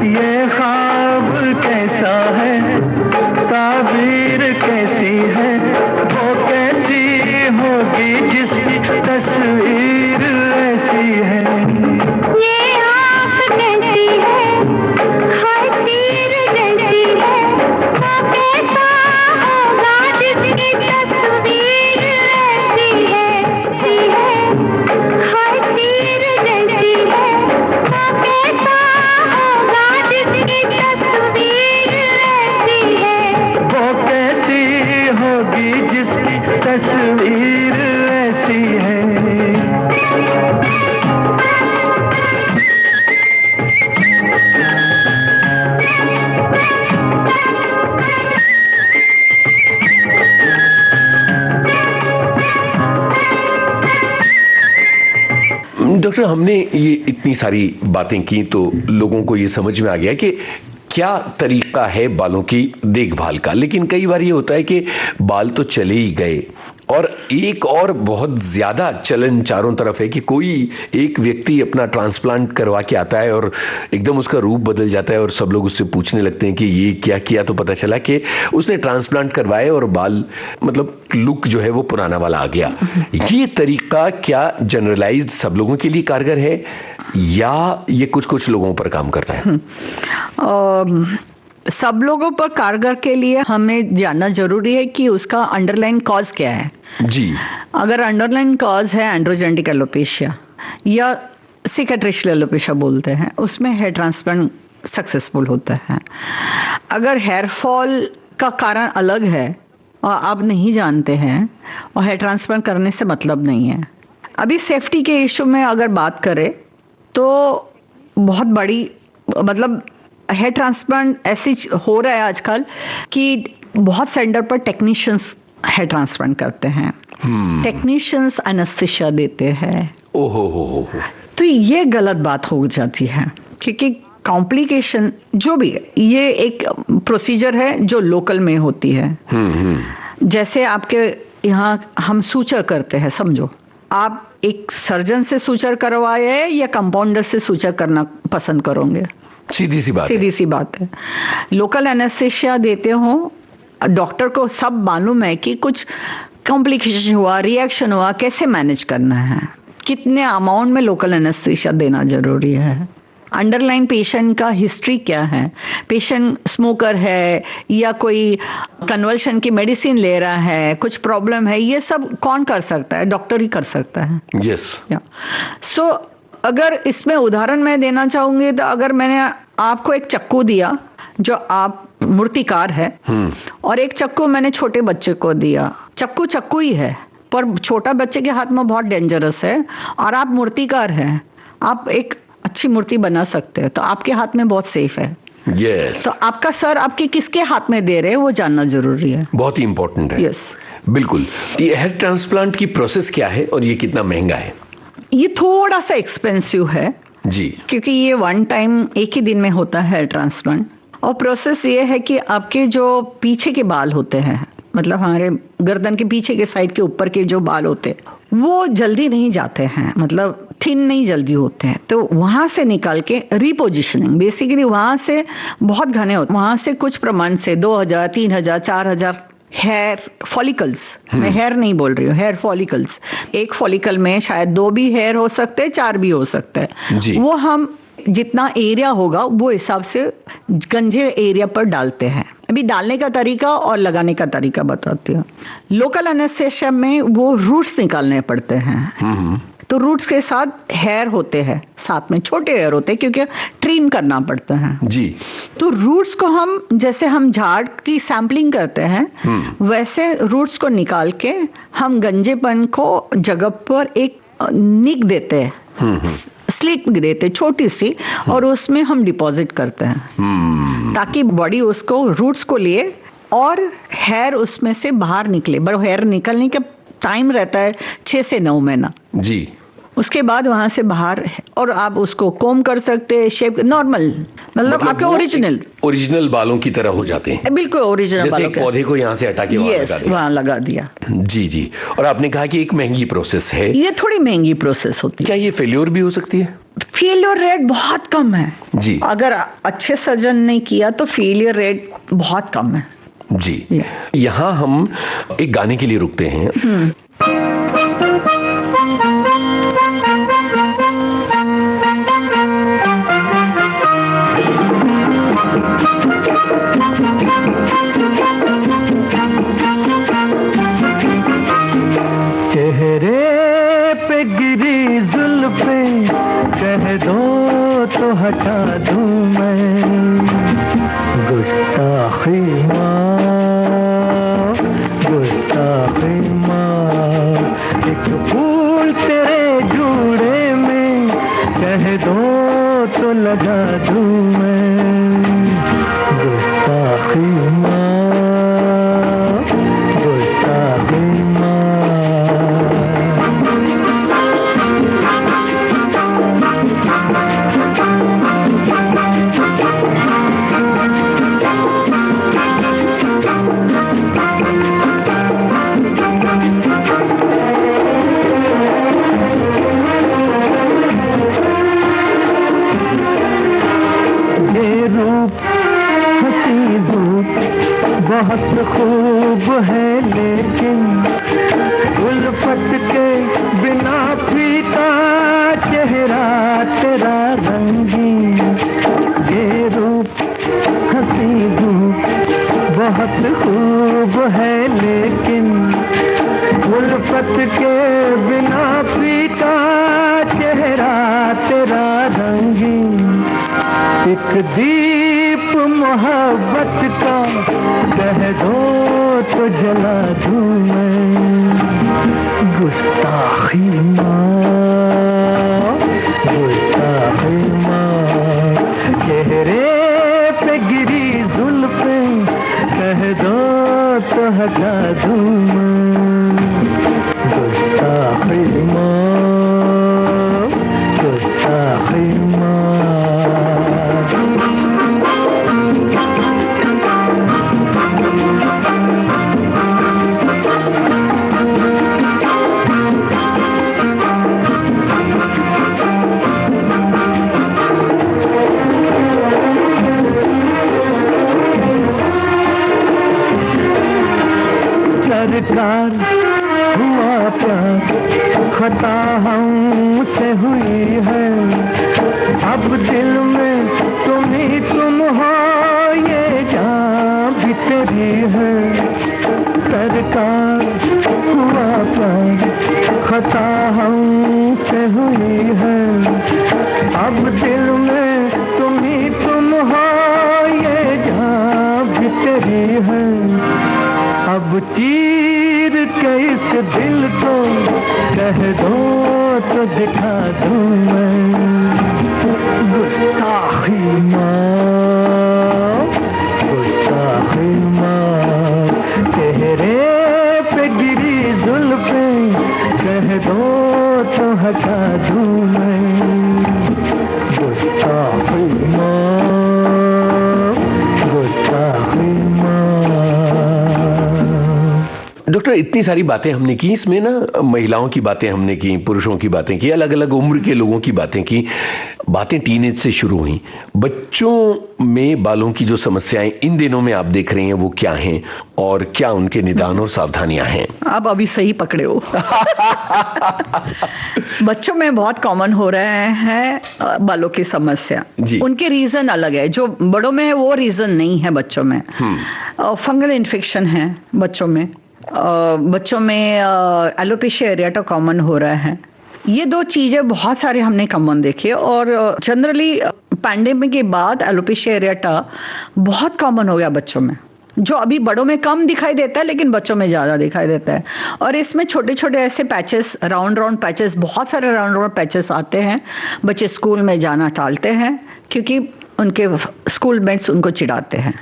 ये ख्वाब कैसा है, ताबीर कैसी है, वो कैसी होगी जिसकी तस्वीर ऐसी है। ये आँख कैसी है, हाय तीर जैसी है, वो कैसा होगा जिसकी तस्वीर ऐसी है, हाय तीर जैसी है, वो कैसा होगा जिसकी तस्वीर ऐसी है। वो कैसी होगी जिसकी तस्वीर ऐसी है। डॉक्टर, हमने ये इतनी सारी बातें की तो लोगों को ये समझ में आ गया कि क्या तरीका है बालों की देखभाल का, लेकिन कई बार ये होता है कि बाल तो चले ही गए और एक और बहुत ज्यादा चलन चारों तरफ है कि कोई एक व्यक्ति अपना ट्रांसप्लांट करवा के आता है और एकदम उसका रूप बदल जाता है और सब लोग उससे पूछने लगते हैं कि ये क्या किया, तो पता चला कि उसने ट्रांसप्लांट करवाए और बाल मतलब लुक जो है वो पुराना वाला आ गया। ये तरीका क्या जनरलाइज्ड सब लोगों के लिए कारगर है या ये कुछ कुछ लोगों पर काम करता है? सब लोगों पर कारगर के लिए हमें जानना जरूरी है कि उसका अंडरलाइन कॉज क्या है। जी, अगर अंडरलाइन कॉज है एंड्रोजेनिक एलोपेशिया या सिकेट्रिशियल एलोपेशिया बोलते हैं, उसमें हेयर ट्रांसप्लांट सक्सेसफुल होता है। अगर हेयर फॉल का कारण अलग है और आप नहीं जानते हैं और हेयर ट्रांसप्लांट करने से मतलब नहीं है। अभी सेफ्टी के इशू में अगर बात करें तो बहुत बड़ी मतलब हेयर ट्रांसप्लांट ऐसी हो रहा है आजकल कि बहुत सेंटर पर टेक्नीशियंस हेयर ट्रांसप्लांट करते हैं, टेक्नीशियंस एनेस्थीसिया देते हैं। ओहो हो। तो ये गलत बात हो जाती है क्योंकि कॉम्प्लिकेशन जो भी है, ये एक प्रोसीजर है जो लोकल में होती है। जैसे आपके यहाँ हम सूचर करते हैं, समझो आप एक सर्जन से सूचर करवाए या कंपाउंडर से सूचर करना पसंद करोगे? सीधी सी बात है। लोकल एनेस्थीसिया देते हो, डॉक्टर को सब मालूम है कि कुछ कॉम्प्लिकेशन हुआ, रिएक्शन हुआ, कैसे मैनेज करना है, कितने अमाउंट में लोकल एनेस्थीसिया देना जरूरी है, अंडरलाइन पेशेंट का हिस्ट्री क्या है, पेशेंट स्मोकर है या कोई कन्वर्शन की मेडिसिन ले रहा है, कुछ प्रॉब्लम है, ये सब कौन कर सकता है? डॉक्टर ही कर सकता है। यस। सो अगर इसमें उदाहरण मैं देना चाहूंगी तो अगर मैंने आपको एक चक्कू दिया जो आप मूर्तिकार है और एक चक्कू मैंने छोटे बच्चे को दिया, चक्कू ही है पर छोटा बच्चे के हाथ में बहुत डेंजरस है और आप मूर्तिकार हैं, आप एक अच्छी मूर्ति बना सकते हैं, तो आपके हाथ में बहुत सेफ है। यस। तो आपका सर आपके किसके हाथ में दे रहे हैं वो जानना जरूरी है। बहुत ही इंपॉर्टेंट है। यस, बिल्कुल। ये हेयर ट्रांसप्लांट की प्रोसेस क्या है और ये कितना महंगा है? ये थोड़ा सा एक्सपेंसिव है जी, क्योंकि ये वन टाइम एक ही दिन में होता है हेयर ट्रांसप्लांट। और प्रोसेस ये है कि आपके जो पीछे के बाल होते हैं, मतलब हमारे गर्दन के पीछे के साइड के ऊपर के जो बाल होते हैं वो जल्दी नहीं जाते हैं, मतलब थिन नहीं जल्दी होते हैं, तो वहां से निकाल के रिपोजिशनिंग, बेसिकली वहां से बहुत घने होते, वहां से कुछ प्रमाण से 2000, 3000, 4000 हेयर फॉलिकल्स, मैं हेयर नहीं बोल रही हूँ, हेयर फॉलिकल्स, एक फॉलिकल में शायद 2 भी हेयर हो सकते हैं, 4 भी हो सकते हैं, वो हम जितना एरिया होगा वो हिसाब से गंजे एरिया पर डालते हैं। अभी डालने का तरीका और लगाने का तरीका बताती हूँ। लोकल एनेस्थीसिया में वो रूट्स निकालने पड़ते हैं, तो रूट्स के साथ हेयर होते हैं, साथ में छोटे हेयर होते हैं क्योंकि ट्रिम करना पड़ता है जी। तो रूट्स को हम जैसे हम झाड़ की सैंपलिंग करते हैं वैसे रूट्स को निकाल के हम गंजेपन को जगह पर एक निक देते हैं, स्लिट देते छोटी सी, और उसमें हम डिपॉजिट करते हैं ताकि बॉडी उसको रूट्स को लिए और हेयर उसमें से बाहर निकले। बट हेयर निकलने का टाइम रहता है 6 से 9 महीना जी। उसके बाद वहां से बाहर, और आप उसको कोम कर सकते हैं, शेप नॉर्मल, मतलब आपके ओरिजिनल बालों की तरह हो जाते हैं, बिल्कुल ओरिजिनल बालों के। पौधे को यहाँ से हटा के वहाँ लगा दिया। जी जी। और आपने कहा कि एक महंगी प्रोसेस है, ये थोड़ी महंगी प्रोसेस होती है। क्या ये फेल्योर भी हो सकती है? फेलियर रेट बहुत कम है जी। अगर अच्छे सर्जन ने किया तो फेलियर रेट बहुत कम है जी। यहाँ हम एक गाने के लिए रुकते हैं। चेहरे पे गिरी जुल्फें कह दो तो हटा दूं मैं, गुस्ताखी माँ, गुस्ताखी माँ। एक फूल तेरे जूड़े में कह दो तो लगा दूं मैं, गुस्ताखी माँ, गुस्ताखी माँ। बहुत खूब है लेकिन उल्फत के बिना फीका चेहरा तेरा रंगीन। ये रूप हंसी धूप बहुत खूब है लेकिन उल्फत के बिना फीका चेहरा तेरा रंगीन। एक दीप मोहब्बत का कह दो तो जला दूं मैं, गुस्ताखी माँ, गुस्ताखी माँ। चेहरे पे गिरी जुल्फें कह दो तो हटा दूं मैं, गुस्ताखी माँ, गुस्ताखी माँ। सरकार हुआ प्यार खता हमसे हुई है, अब दिल में तुम ही तुम हो ये जान भी तेरी है। सरकार हुआ प्यार खता हमसे हुई है, अब दिल में तुम ही तुम हो ये जान भी तेरी है। अब चीर के इस दिल को कह दो तो दिखा दूं मैं, गुस्ताखी माँ, गुस्ताखी माँ। चेहरे पे गिरी जुल्फें कह दो तो हटा दूं मैं, गुस्ताखी माँ, गुस्ताखी माँ। डॉक्टर, इतनी सारी बातें हमने की, इसमें ना महिलाओं की बातें हमने की, पुरुषों की बातें की, अलग अलग उम्र के लोगों की बातें की, बातें टीनेज से शुरू हुई। बच्चों में बालों की जो समस्याएं इन दिनों में आप देख रहे हैं वो क्या हैं और क्या उनके निदान और सावधानियां हैं? आप अभी सही पकड़े हो। बच्चों में बहुत कॉमन हो रहे हैं बालों की समस्या। उनके रीजन अलग है, जो बड़ों में है वो रीजन नहीं है बच्चों में। फंगल इन्फेक्शन है बच्चों में, बच्चों में एलोपेशिया एरिएटा कॉमन हो रहा है। ये दो चीजें बहुत सारे हमने कॉमन देखे, और जनरली पैंडेमिक के बाद एलोपेशिया एरिएटा बहुत कॉमन हो गया बच्चों में, जो अभी बड़ों में कम दिखाई देता है लेकिन बच्चों में ज्यादा दिखाई देता है। और इसमें छोटे छोटे ऐसे पैचेस, राउंड राउंड पैचेस, बहुत सारे राउंड राउंड पैचेस आते हैं। बच्चे स्कूल में जाना टालते हैं क्योंकि उनके स्कूल मेट्स उनको चिढ़ाते हैं।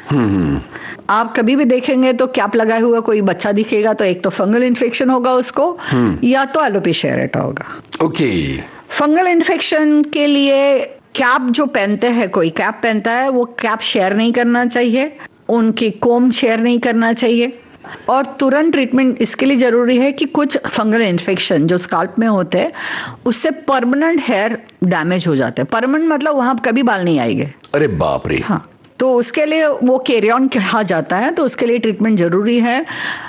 आप कभी भी देखेंगे तो कैप लगाए हुआ कोई बच्चा दिखेगा तो एक तो फंगल इन्फेक्शन होगा उसको, या तो एलोपेशिया एरेटा होगा। ओके। फंगल इन्फेक्शन के लिए कैप जो पहनते हैं, कोई कैप पहनता है, वो कैप शेयर नहीं करना चाहिए, उनकी कोम शेयर नहीं करना चाहिए, और तुरंत ट्रीटमेंट इसके लिए जरूरी है कि कुछ फंगल इन्फेक्शन जो स्काल्प में होते हैं उससे परमानेंट हेयर डैमेज हो जाते हैं। परमानेंट मतलब वहां कभी बाल नहीं आएंगे। अरे बाप रे। हाँ, तो उसके लिए वो कैरी ऑन कहा जाता है, तो उसके लिए ट्रीटमेंट जरूरी है।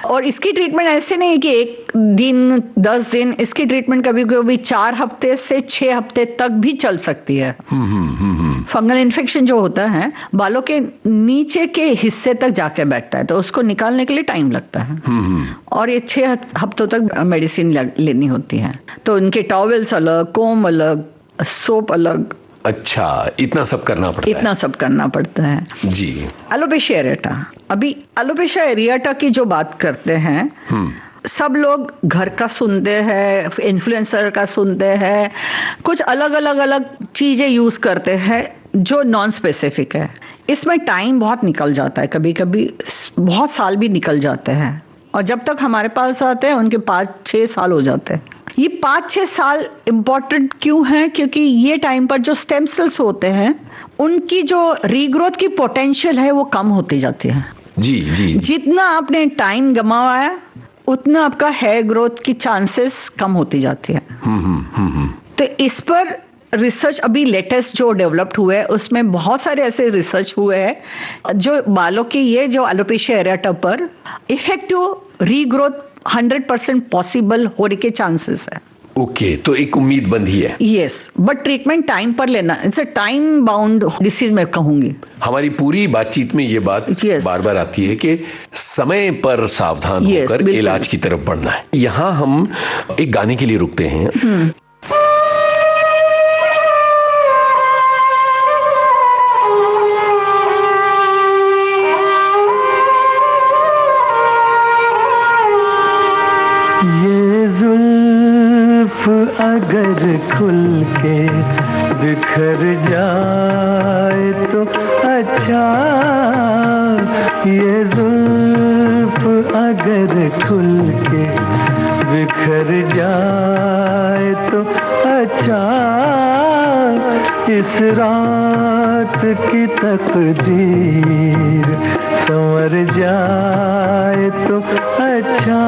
और इसकी ट्रीटमेंट ऐसे नहीं कि 1 दिन 10 दिन, इसकी ट्रीटमेंट कभी कभी 4 हफ्ते से 6 हफ्ते तक भी चल सकती है। फंगल इन्फेक्शन जो होता है बालों के नीचे के हिस्से तक जाके बैठता है, तो उसको निकालने के लिए टाइम लगता है, और ये 6 हफ्तों तक मेडिसिन लेनी होती है। तो उनके टॉवेल्स अलग, कोम अलग, सोप अलग। अच्छा, इतना सब करना पड़ता है। इतना सब करना पड़ता है जी। एलोपेशिया एरेटा, अभी एलोपेशिया एरियाटा की जो बात करते हैं, सब लोग घर का सुनते हैं, इन्फ्लुएंसर का सुनते हैं, कुछ अलग अलग चीजें यूज करते हैं जो नॉन स्पेसिफिक है। इसमें टाइम बहुत निकल जाता है, कभी कभी बहुत साल भी निकल जाते हैं, और जब तक हमारे पास आते हैं उनके 5-6 साल हो जाते हैं। ये 5-6 साल इम्पोर्टेंट क्यों है? क्योंकि ये टाइम पर जो स्टेम सेल्स होते हैं उनकी जो रीग्रोथ की पोटेंशियल है वो कम होती जाती है। जी। जितना आपने टाइम गंवाया उतना आपका हेयर ग्रोथ की चांसेस कम होती जाती है। तो इस पर रिसर्च अभी लेटेस्ट जो डेवलप्ड हुए हैं उसमें बहुत सारे ऐसे रिसर्च हुए हैं जो बालों की ये जो एलोपेशिया एरेटा पर इफेक्टिव रीग्रोथ 100% पॉसिबल होने के चांसेस है। ओके, तो एक उम्मीद बंधी है। यस, बट ट्रीटमेंट टाइम पर लेना, it's a time bound disease मैं कहूंगी। हमारी पूरी बातचीत में ये बात बार बार आती है कि समय पर सावधान होकर इलाज की तरफ बढ़ना है। यहाँ हम एक गाने के लिए रुकते हैं। अगर खुल के बिखर जाए तो अच्छा, ये जुल्फ अगर खुल के बिखर जाए तो अच्छा, इस रात की तकदीर संवर जाए तो अच्छा।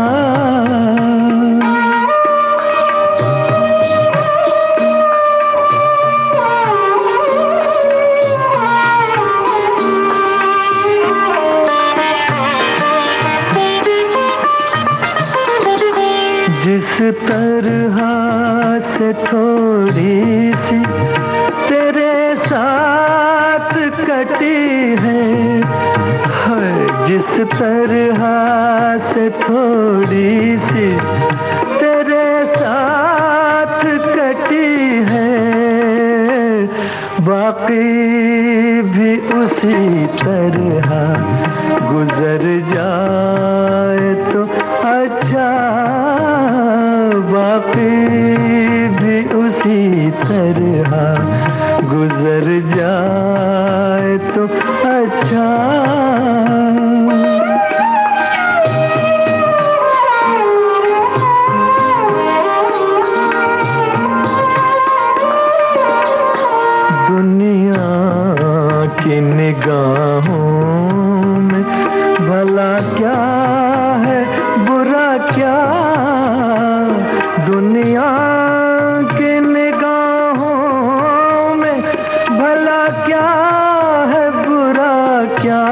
जिस तरह से थोड़ी सी तेरे साथ कटी है, जिस तरह से थोड़ी सी तेरे साथ कटी है, बाकी भी उसी तरह गुजर जाए तो अच्छा, बाकी भी उसी तरह गुजर जाए तो अच्छा। दुनिया की निगाहों में भला क्या है, बुरा क्या, दुनिया की निगाहों में भला क्या है, बुरा क्या,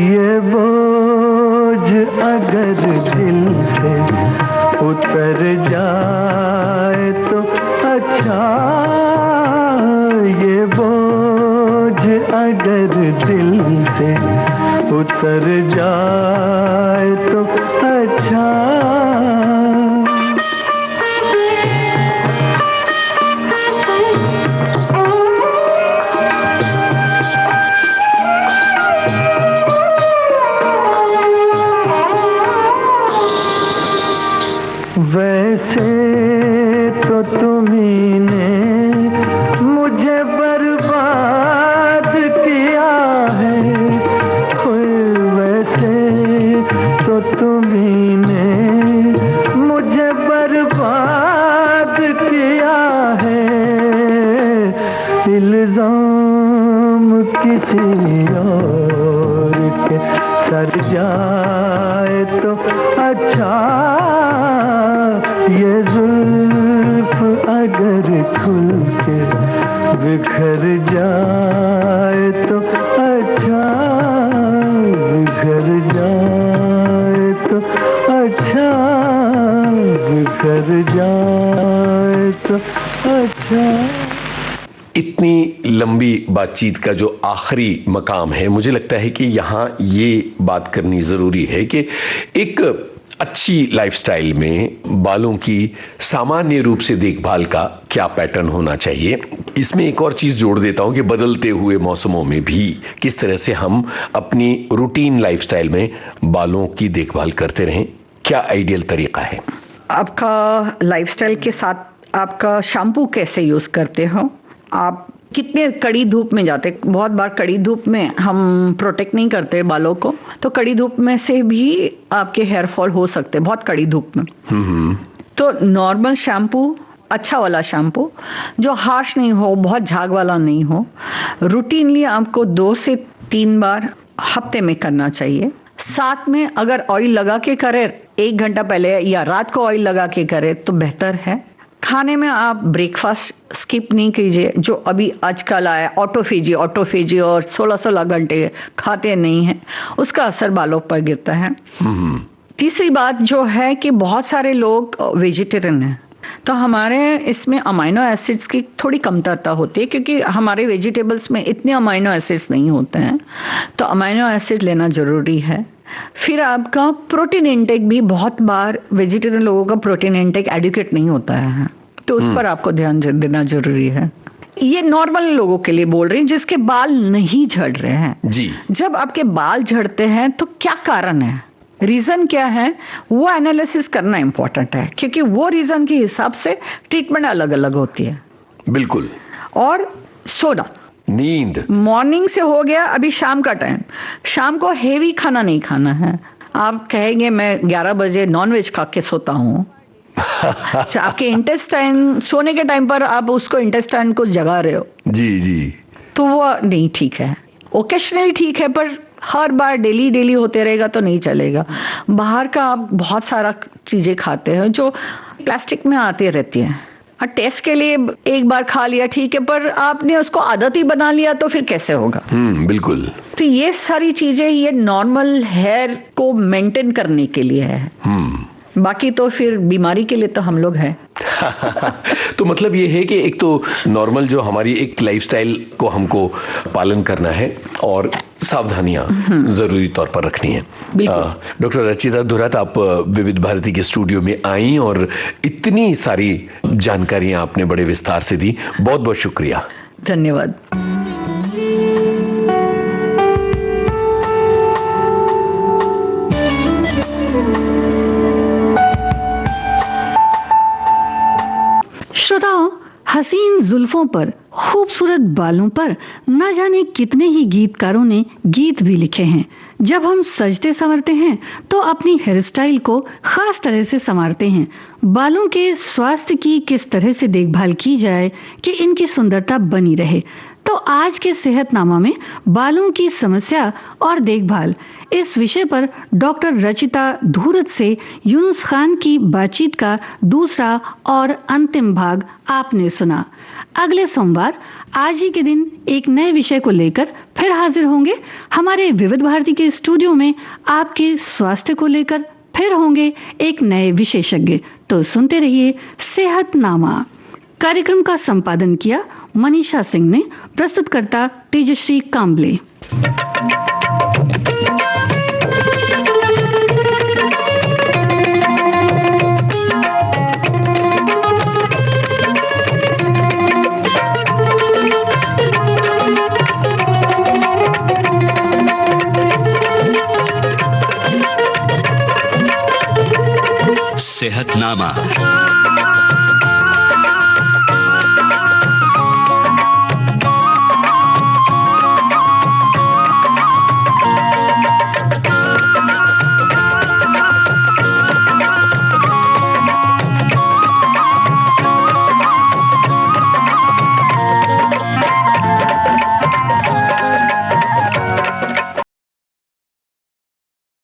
ये बोझ अगर दिल से उतर जाए तो अच्छा, ये बोझ अगर दिल से उतर जाए तो अच्छा। वैसे तो तुम्ही ने मुझे बर्बाद किसी और के सर जाए तो अच्छा, ये जुल्फ अगर खुल के बिखर जाए तो अच्छा, बिखर जाए तो अच्छा, बिखर जाए तो अच्छा। इतनी लंबी बातचीत का जो आखिरी मकाम है, मुझे लगता है कि यहाँ ये बात करनी जरूरी है कि एक अच्छी लाइफस्टाइल में बालों की सामान्य रूप से देखभाल का क्या पैटर्न होना चाहिए। इसमें एक और चीज जोड़ देता हूं कि बदलते हुए मौसमों में भी किस तरह से हम अपनी रूटीन लाइफस्टाइल में बालों की देखभाल करते रहें, क्या आइडियल तरीका है? आपका लाइफस्टाइल के साथ आपका शैम्पू कैसे यूज करते हो, आप कितने कड़ी धूप में जाते, बहुत बार कड़ी धूप में हम प्रोटेक्ट नहीं करते बालों को, तो कड़ी धूप में से भी आपके हेयर फॉल हो सकते हैं बहुत कड़ी धूप में। तो नॉर्मल शैम्पू, अच्छा वाला शैम्पू जो हार्श नहीं हो, बहुत झाग वाला नहीं हो, रूटीनली आपको 2 से 3 बार हफ्ते में करना चाहिए। साथ में अगर ऑयल लगा के करे 1 घंटा पहले या रात को ऑयल लगा के करे तो बेहतर है। खाने में आप ब्रेकफास्ट स्किप नहीं कीजिए, जो अभी आजकल आया ऑटोफेजी और 16-16 घंटे खाते नहीं हैं, उसका असर बालों पर गिरता है। तीसरी बात जो है कि बहुत सारे लोग वेजिटेरियन हैं, तो हमारे इसमें अमाइनो एसिड्स की थोड़ी कमतरता होती है, क्योंकि हमारे वेजिटेबल्स में इतने अमाइनो एसिड्स नहीं होते हैं, तो अमाइनो एसिड लेना जरूरी है। फिर आपका प्रोटीन इंटेक भी, बहुत बार वेजिटेरियन लोगों का प्रोटीन इंटेक एडुकेट नहीं होता है, तो उस पर आपको ध्यान देना जरूरी है। ये नॉर्मल लोगों के लिए बोल रही हूँ जिसके बाल नहीं झड़ रहे हैं जी। जब आपके बाल झड़ते हैं तो क्या कारण है, रीजन क्या है, वो एनालिसिस करना इंपॉर्टेंट है, क्योंकि वो रीजन के हिसाब से ट्रीटमेंट अलग अलग होती है। बिल्कुल। और सोना, नींद, मॉर्निंग से हो गया, अभी शाम का टाइम, शाम को हेवी खाना नहीं खाना है। आप कहेंगे मैं 11 बजे नॉनवेज खा के सोता हूँ, आपके इंटेस्टाइन सोने के टाइम पर आप उसको इंटेस्टाइन को जगा रहे हो, जी जी, तो वो नहीं ठीक है। ओकेशनली ठीक है, पर हर बार डेली होते रहेगा तो नहीं चलेगा। बाहर का आप बहुत सारा चीजें खाते हैं जो प्लास्टिक में आती रहती है, और टेस्ट के लिए एक बार खा लिया ठीक है, पर आपने उसको आदत ही बना लिया तो फिर कैसे होगा। बिल्कुल। तो ये सारी चीजें ये नॉर्मल हेयर को मेंटेन करने के लिए है, बाकी तो फिर बीमारी के लिए तो हम लोग हैं। तो मतलब ये है कि एक तो नॉर्मल जो हमारी एक लाइफस्टाइल को हमको पालन करना है और सावधानियां जरूरी तौर पर रखनी है। डॉक्टर रचिता धुरत, आप विविध भारती के स्टूडियो में आई और इतनी सारी जानकारियां आपने बड़े विस्तार से दी, बहुत बहुत शुक्रिया। धन्यवाद। श्रोताओं, हसीन जुल्फों पर, खूबसूरत बालों पर न जाने कितने ही गीतकारों ने गीत भी लिखे हैं। जब हम सजते संवरते हैं तो अपनी हेयर स्टाइल को खास तरह से संवारते हैं। बालों के स्वास्थ्य की किस तरह से देखभाल की जाए कि इनकी सुंदरता बनी रहे, तो आज के सेहतनामा में बालों की समस्या और देखभाल, इस विषय पर डॉक्टर रचिता धुरत से यूनुस खान की बातचीत का दूसरा और अंतिम भाग आपने सुना। अगले सोमवार आज ही के दिन एक नए विषय को लेकर फिर हाजिर होंगे। हमारे विविध भारती के स्टूडियो में आपके स्वास्थ्य को लेकर फिर होंगे एक नए विशेषज्ञ। तो सुनते रहिए सेहतनामा। कार्यक्रम का संपादन किया मनीषा सिंह ने, प्रस्तुतकर्ता तेजश्री कांबले। सेहतनामा।